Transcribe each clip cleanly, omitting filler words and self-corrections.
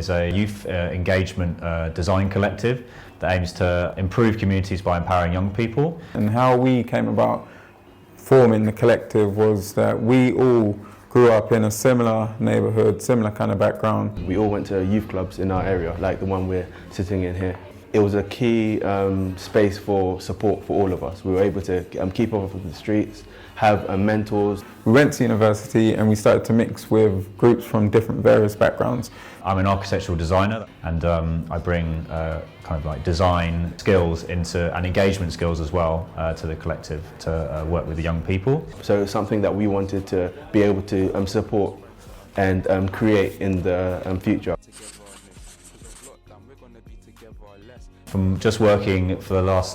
is a youth engagement design collective that aims to improve communities by empowering young people. And how we came about forming the collective was that we all grew up in a similar neighbourhood, similar kind of background. We all went to youth clubs in our area, like the one we're sitting in here. It was a key space for support for all of us. We were able to keep up with the streets, have mentors. We went to university and we started to mix with groups from different various backgrounds. I'm an architectural designer, and I bring kind of like design skills into and engagement skills as well to the collective to work with the young people. So it's something that we wanted to be able to support and create in the future. From just working for the last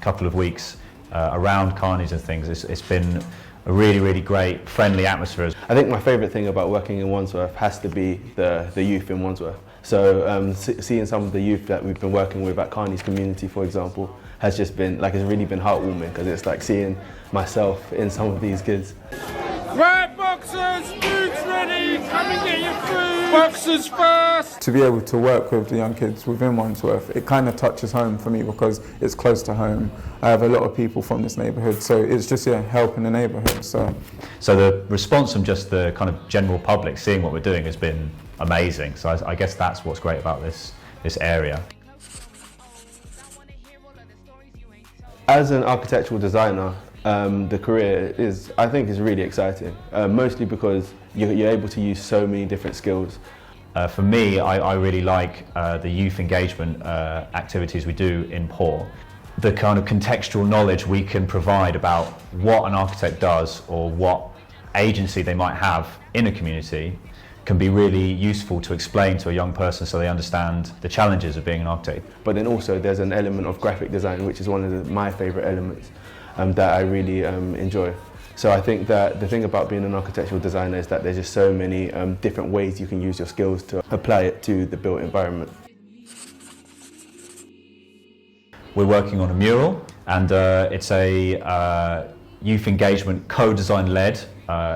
couple of weeks around Carneys and things, it's been a really great, friendly atmosphere. I think my favourite thing about working in Wandsworth has to be the youth in Wandsworth. So seeing some of the youth that we've been working with at Carney's community, for example, has just been like, it's really been heartwarming, because it's like seeing myself in some of these kids. Right, boxers, food's ready, come and get your food. Boxers first. To be able to work with the young kids within Wandsworth, it kind of touches home for me because it's close to home. I have a lot of people from this neighbourhood, so it's just helping the neighbourhood. So the response from just the kind of general public seeing what we're doing has been amazing. So I guess that's what's great about this area. As an architectural designer, the career I think is really exciting, mostly because you're able to use so many different skills. For me, I really like the youth engagement activities we do in POoR. The kind of contextual knowledge we can provide about what an architect does or what agency they might have in a community can be really useful to explain to a young person so they understand the challenges of being an architect. But then also there's an element of graphic design, which is one of my favourite elements that I really enjoy. So I think that the thing about being an architectural designer is that there's just so many different ways you can use your skills to apply it to the built environment. We're working on a mural, and it's a youth engagement co-design led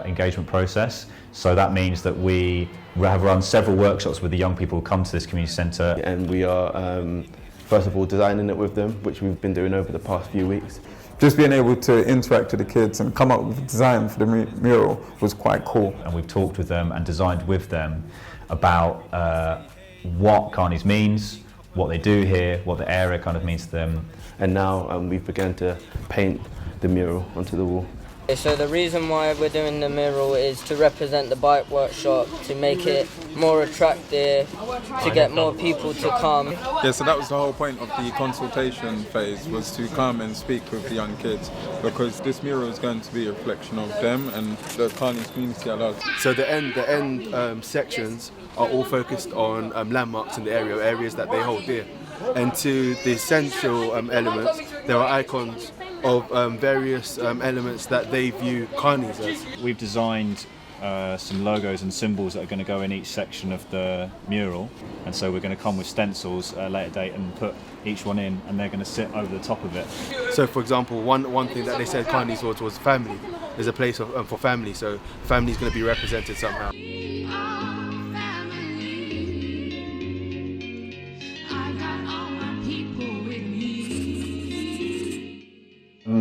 engagement process. So that means that we have run several workshops with the young people who come to this community centre. And we are first of all designing it with them, which we've been doing over the past few weeks. Just being able to interact with the kids and come up with a design for the mural was quite cool. And we've talked with them and designed with them about what Carney's means, what they do here, what the area kind of means to them. And now we've begun to paint the mural onto the wall. So the reason why we're doing the mural is to represent the bike workshop, to make it more attractive, to get more people to come. Yeah, so that was the whole point of the consultation phase, was to come and speak with the young kids, because this mural is going to be a reflection of them and the Carney's community at large. So the end sections are all focused on landmarks in the area, areas that they hold dear. And to the essential elements, there are icons of various elements that they view Carney's as. We've designed some logos and symbols that are going to go in each section of the mural, and so we're going to come with stencils at a later date and put each one in, and they're going to sit over the top of it. So for example, one thing that they said Carney's was family. There's a place for family, so family is going to be represented somehow.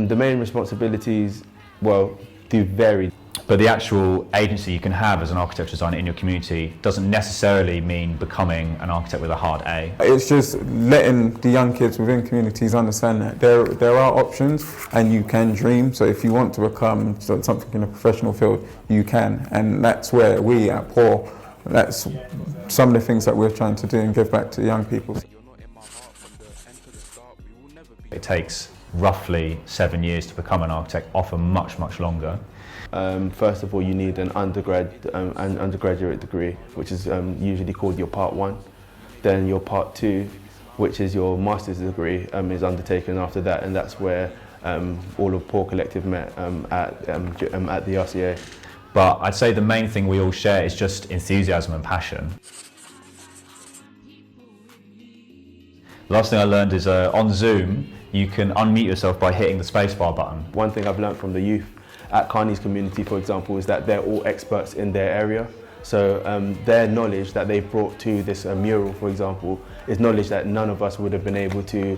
The main responsibilities, well, do vary. But the actual agency you can have as an architecture designer in your community doesn't necessarily mean becoming an architect with a hard A. It's just letting the young kids within communities understand that there are options and you can dream. So if you want to become something in a professional field, you can. And that's where we at POoR, that's some of the things that we're trying to do and give back to the young people. It takes roughly 7 years to become an architect, often much longer. First of all, you need an undergraduate degree, which is usually called your Part 1. Then your Part 2, which is your master's degree, is undertaken after that, and that's where all of POoR Collective met at the RCA. But I'd say the main thing we all share is just enthusiasm and passion. The last thing I learned is on Zoom, you can unmute yourself by hitting the spacebar button. One thing I've learned from the youth at Carney's community, for example, is that they're all experts in their area. So their knowledge that they brought to this mural, for example, is knowledge that none of us would have been able to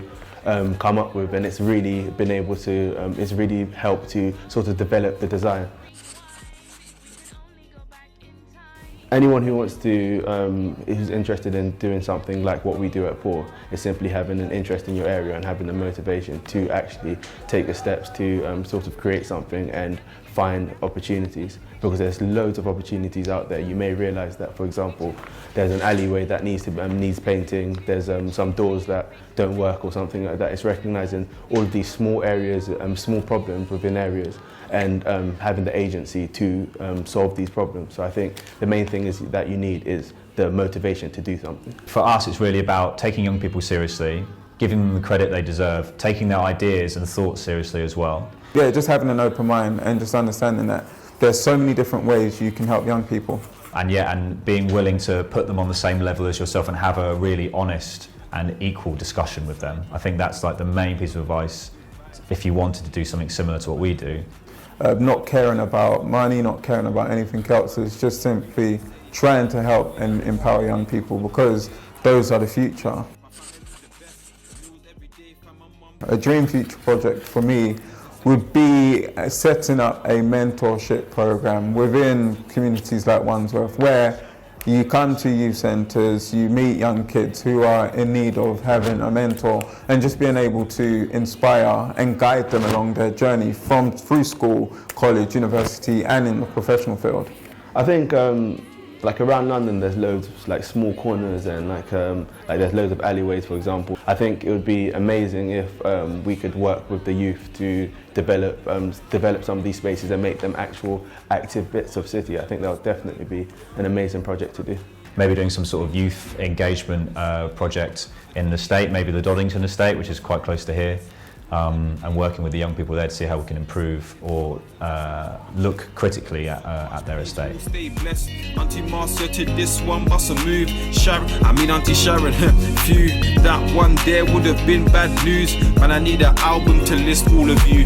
come up with, and it's really been able to, it's really helped to sort of develop the design. Anyone who wants to, who's interested in doing something like what we do at POoR, is simply having an interest in your area and having the motivation to actually take the steps to sort of create something and find opportunities, because there's loads of opportunities out there. You may realise that, for example, there's an alleyway that needs painting, there's some doors that don't work or something like that. It's recognising all of these small areas, small problems within areas, and having the agency to solve these problems. So I think the main thing is that you need is the motivation to do something. For us, it's really about taking young people seriously, giving them the credit they deserve, taking their ideas and thoughts seriously as well. Yeah, just having an open mind and just understanding that there's so many different ways you can help young people. And being willing to put them on the same level as yourself and have a really honest and equal discussion with them. I think that's like the main piece of advice if you wanted to do something similar to what we do. Not caring about money, not caring about anything else, it's just simply trying to help and empower young people, because those are the future. A dream future project for me would be setting up a mentorship program within communities like Wandsworth, where you come to youth centres, you meet young kids who are in need of having a mentor, and just being able to inspire and guide them along their journey through school, college, university, and in the professional field. I think like around London there's loads of like small corners, and like there's loads of alleyways, for example. I think it would be amazing if we could work with the youth to develop some of these spaces and make them actual active bits of city. I think that would definitely be an amazing project to do. Maybe doing some sort of youth engagement project in the estate, maybe the Doddington estate, which is quite close to here. And working with the young people there to see how we can improve or look critically at their estate. Stay blessed, Auntie Marcia to this one, bust a move. Auntie Sharon, phew, that one there would have been bad news. Man, I need an album to list all of you.